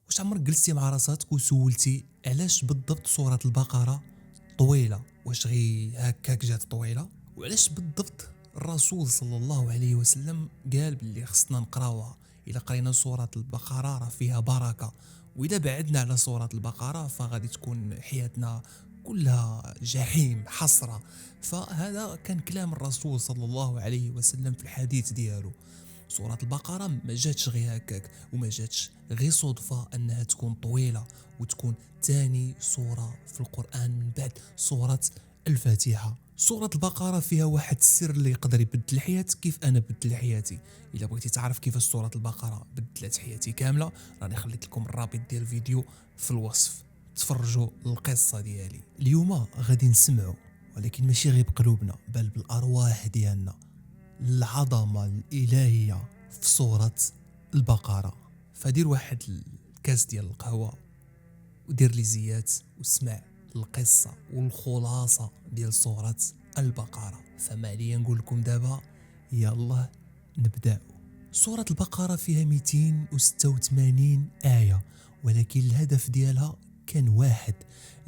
واش عمرك جلستي مع راسك وسولتي علاش بالضبط سورة البقرة طويلة؟ واش غي هكاك جات طويلة؟ وعلاش بالضبط الرسول صلى الله عليه وسلم قال باللي خصنا نقراوها؟ إلا قرينا سورة البقرة راه فيها بركة، وإذا بعدنا على سورة البقرة فغادي تكون حياتنا كلها جحيم حسرة. فهذا كان كلام الرسول صلى الله عليه وسلم في الحديث ديالو. سورة البقرة ما جاتش غير هكاك، وما جاتش غير صدفة أنها تكون طويلة وتكون تاني سورة في القرآن من بعد سورة الفاتحة. سورة البقرة فيها واحد السر اللي يقدر يبدل حياتك كيف أنا بدل حياتي. إلا بغيتي تعرف كيف سورة البقرة بدلت حياتي كاملة، راني خليت لكم الرابط ديال الفيديو في الوصف، تفرجوا القصة ديالي. اليوم غادي نسمعوا، ولكن ماشي غير بقلوبنا بل بالأرواح ديالنا، العظمة الإلهية في سورة البقرة. فدير واحد الكاس ديال القهوة ودير لي زيات واسمع القصة والخلاصة ديال سورة البقرة. فما عليا نقول لكم دابا يلا نبدأ. سورة البقرة فيها 286 آية، ولكن الهدف ديالها كان واحد.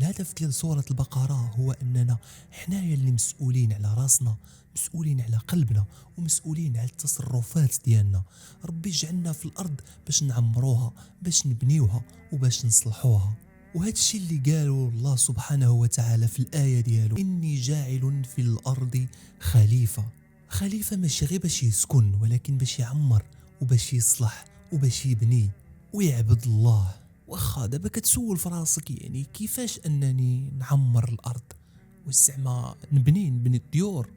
الهدف ديال سورة البقرة هو أننا حنايا اللي مسؤولين على راسنا، مسؤولين على قلبنا، ومسؤولين على التصرفات ديالنا. ربي جعلنا في الأرض باش نعمروها، باش نبنيوها، وباش نصلحوها. وهذا الشيء اللي قالوا الله سبحانه وتعالى في الآية ديالو: إني جاعل في الأرض خليفة. خليفة ماشي غير باش يسكن، ولكن باش يعمر وباش يصلح وباش يبني ويعبد الله. واخا دابا كتسول في راسك يعني كيفاش انني نعمر الارض؟ والزعما نبني الديور؟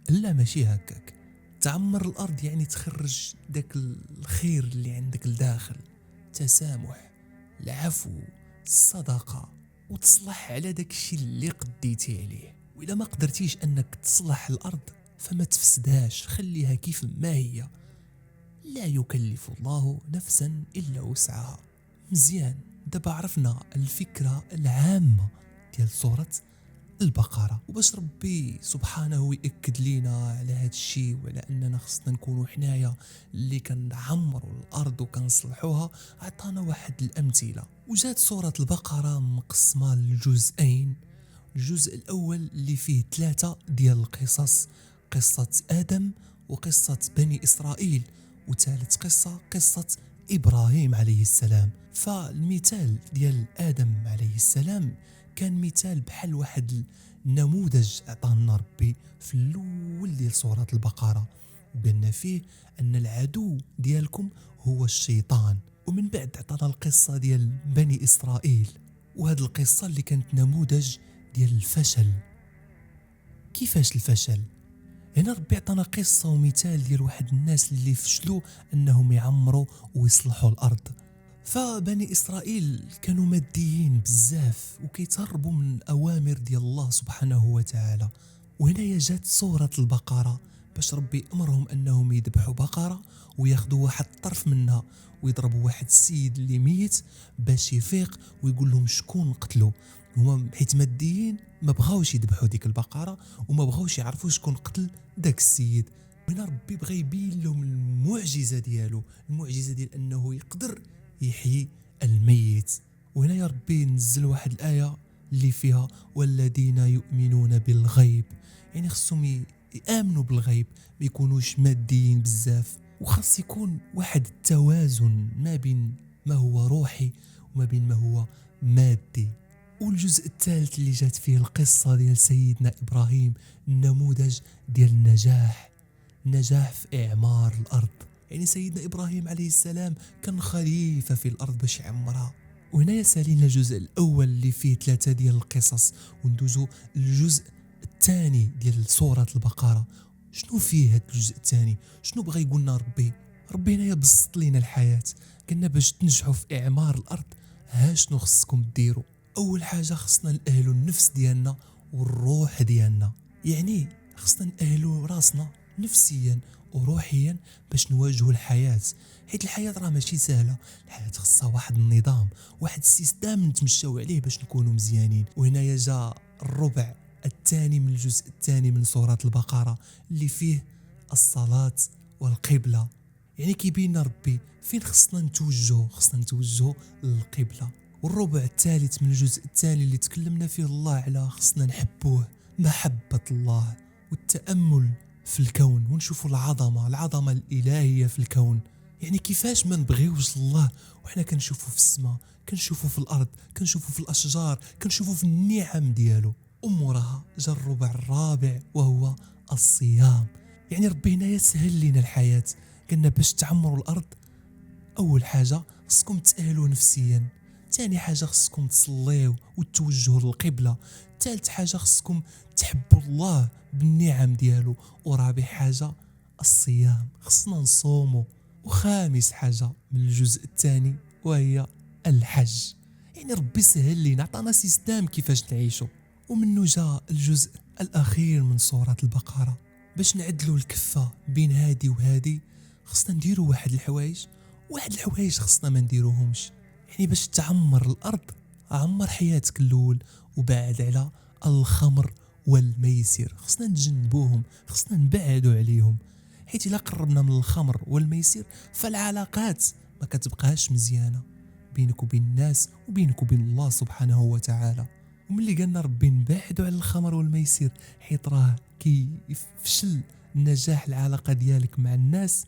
لا ماشي هكاك. تعمر الارض يعني تخرج داك الخير اللي عندك لداخل، تسامح، العفو، الصدقة، وتصلح على داك الشيء اللي قديتي عليه. وإذا ما قدرتيش أنك تصلح الأرض فما تفسدهاش، خليها كيف ما هي. لا يكلف الله نفسا إلا وسعها. مزيان، دابا عرفنا الفكرة العامة ديال سورة البقرة. وباش ربي سبحانه يأكد لينا على هذا الشيء وعلى أننا خصنا نكونوا حنايا اللي كنعمروا الأرض وكنصلحوها، عطانا واحد الأمثلة. وجات سورة البقرة مقسمة لجزئين. الجزء الأول اللي فيه 3 ديال القصص: قصة آدم، وقصة بني إسرائيل، وثالث قصة إبراهيم عليه السلام. فالمثال ديال آدم عليه السلام كان مثال بحال واحد النموذج عطانا ربي في الأول ديال سورة البقرة، وقالنا فيه أن العدو ديالكم هو الشيطان. ومن بعد عطانا القصة ديال بني إسرائيل، وهذه القصة اللي كانت نموذج ديال الفشل. كيفاش الفشل؟ هنا ربي عطانا قصة ومثال ديال واحد الناس اللي فشلوا أنهم يعمروا ويصلحوا الأرض. فبني إسرائيل كانوا ماديين بزاف وكيتهربوا من الأوامر ديال الله سبحانه وتعالى. وهنا جات سورة البقرة باش ربي أمرهم أنهم يذبحوا بقرة وياخذوا واحد الطرف منها ويضربوا واحد السيد اللي ميت باش يفيق ويقول لهم شكون قتلوا. هما حيت ماديين ما بغاوش يذبحوا ديك البقرة وما بغاوش يعرفوا شكون قتل داك السيد. هنا ربي بغى يبين لهم المعجزة ديالو، المعجزة ديال أنه يقدر يحيي الميت. وهنا يا ربي نزل واحد الآية اللي فيها: والذين يؤمنون بالغيب. يعني خصهم يآمنوا بالغيب، ما يكونوش ماديين بزاف، وخاص يكون واحد التوازن ما بين ما هو روحي وما بين ما هو مادي. والجزء الثالث اللي جات فيه القصة ديال سيدنا إبراهيم، النموذج ديال النجاح في إعمار الأرض. يعني سيدنا إبراهيم عليه السلام كان خليفة في الأرض باش يعمرها. وهنا سالينا الجزء الأول اللي فيه 3 ديال القصص، وندوزو الجزء الثاني ديال سورة البقرة. شنو فيه هاد الجزء الثاني؟ شنو بغى يقولنا ربي هنايا بسط لينا الحياة، قلنا باش تنجحوا في إعمار الأرض ها شنو خصكم ديروا. أول حاجة خصنا نأهلوا النفس ديالنا والروح ديالنا. يعني خصنا نأهلوا راسنا نفسيا وروحيا باش نواجهوا الحياة، حيت الحياة راه ماشي سهلة. الحياة خصها واحد النظام، واحد السيستم نتمشاو عليه باش نكونوا مزيانين. وهنا جاء الربع الثاني من الجزء الثاني من سورة البقرة اللي فيه الصلاة والقبلة. يعني كيبين ربي فين خصنا نتوجهوا للقبلة. والربع الثالث من الجزء الثاني اللي تكلمنا فيه الله على خصنا نحبوه، محبة الله والتأمل في الكون ونشوفوا العظمة الإلهية في الكون. يعني كيفاش ما نبغيوش الله وحنا كنشوفوا في السماء، كنشوفوا في الأرض، كنشوفوا في الأشجار، كنشوفوا في النعم ديالو. وموراها جا الربع الرابع وهو الصيام. يعني ربي هنا يسهل لنا الحياة، قلنا باش تعمروا الأرض أول حاجة خصكم تأهلوا نفسيا، ثاني حاجة خصكم تصليو وتوجهوا للقبلة، ثالث حاجة خصكم تحبوا الله بالنعم ديالو، ورابع حاجة الصيام خصنا نصوموا، وخامس حاجة من الجزء الثاني وهي الحج. يعني ربي سهل لنا، عطانا سيستم كيفاش نعيشوا. ومنه جاء الجزء الأخير من سورة البقرة. باش نعدلوا الكفة بين هادي وهادي خصنا نديروا واحد الحوايج خصنا ما نديروهمش. يعني باش تعمر الأرض عمر حياتك الأول، وبعد على الخمر والميسر خصنا نتجنبوهم، خصنا نبعدوا عليهم، حيت إلا قربنا من الخمر والميسر فالعلاقات ما كتبقاش مزيانة بينك وبين الناس وبينك وبين الله سبحانه وتعالى. وملي قالنا ربي نبعدوا على الخمر والميسر حيت راه كيفشل نجاح العلاقة ديالك مع الناس،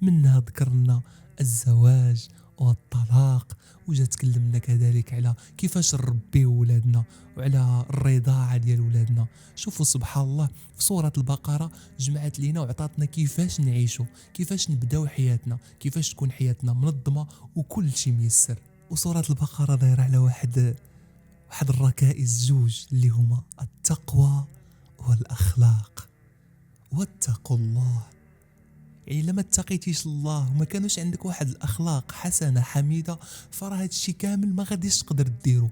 منها ذكرنا الزواج والطلاق، وجا تكلمنا كذلك على كيفاش نربيو ولادنا وعلى الرضاعة ديال ولادنا. شوفوا سبحان الله في سورة البقرة جمعت لينا وعطاتنا كيفاش نعيشوا، كيفاش نبداو حياتنا، كيفاش تكون حياتنا منظمة وكل شيء ميسر. وسورة البقرة دايرة على واحد الركائز جوج اللي هما التقوى والأخلاق. واتقوا الله، يعني لما اتقيتيش الله وما كانوش عندك واحد الأخلاق حسنة حميدة فراه هادشي كامل ما غاديش تقدر ديرو.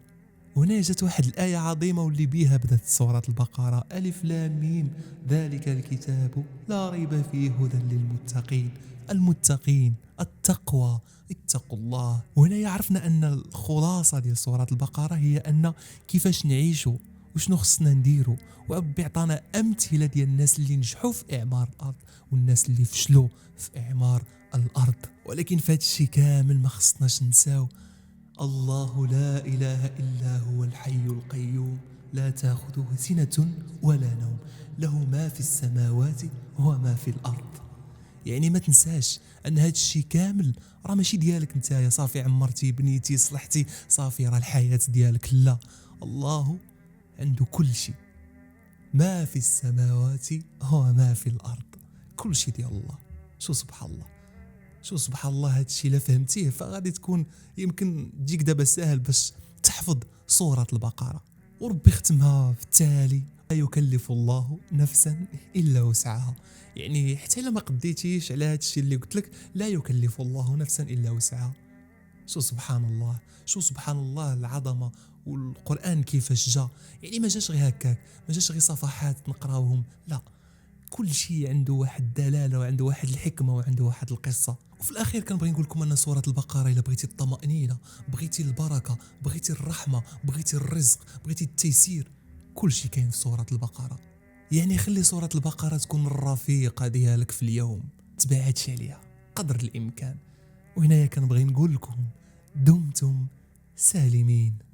هنا جات واحد الآية عظيمة واللي بيها بدات سورة البقرة: ألف لام ميم ذلك الكتاب لا ريب فيه هدى للمتقين. المتقين، التقوى، اتقوا الله. وهنا يعرفنا أن الخلاصة ديال سورة البقرة هي أن كيفاش نعيشوا وشنو خصنا نديرو. وربي عطانا أمثلة ديال الناس اللي نجحوا في إعمار الأرض والناس اللي فشلوا في إعمار الأرض. ولكن في هذا الشيء كامل ما خصناش نساو الله لا إله إلا هو الحي القيوم لا تأخذه سنة ولا نوم له ما في السماوات وما في الأرض. يعني ما تنساش أن هذا الشيء كامل راه ماشي ديالك نتايا صافي عمرتي بنيتي صلحتي صافي راه الحياة ديالك، لا، الله عنده كل شيء، ما في السماوات وما في الأرض، كل شيء ديال الله. شو سبحان الله، شو سبحان الله. هاد الشيء لا فهمتيه فغادي تكون يمكن تجيك دابا ساهل باش تحفظ سورة البقرة. وربي ختمها في التالي: لا يكلف الله نفسا إلا وسعها. يعني حتى إلا ما قديتيش على هاد الشيء اللي قلت لك، لا يكلف الله نفسا إلا وسعها. شو سبحان الله، شو سبحان الله العظمة. والقرآن كيفاش جا، يعني ما جاش غير هكاك، ما جاش غير صفحات نقراوهم، لا، كل شيء عنده واحد الدلالة وعنده واحد الحكمة وعنده واحد القصة. وفي الأخير كنبغي نقول لكم أن سورة البقرة إلا بغيتي الطمأنينة، بغيتي البركة، بغيتي الرحمة، بغيتي الرزق، بغيتي التيسير، كل شيء كاين في سورة البقرة. يعني خلي سورة البقرة تكون الرفيقة ديالك في اليوم، تبعدش عليها قدر الإمكان. وهنايا كنبغي نقول لكم دمتم سالمين.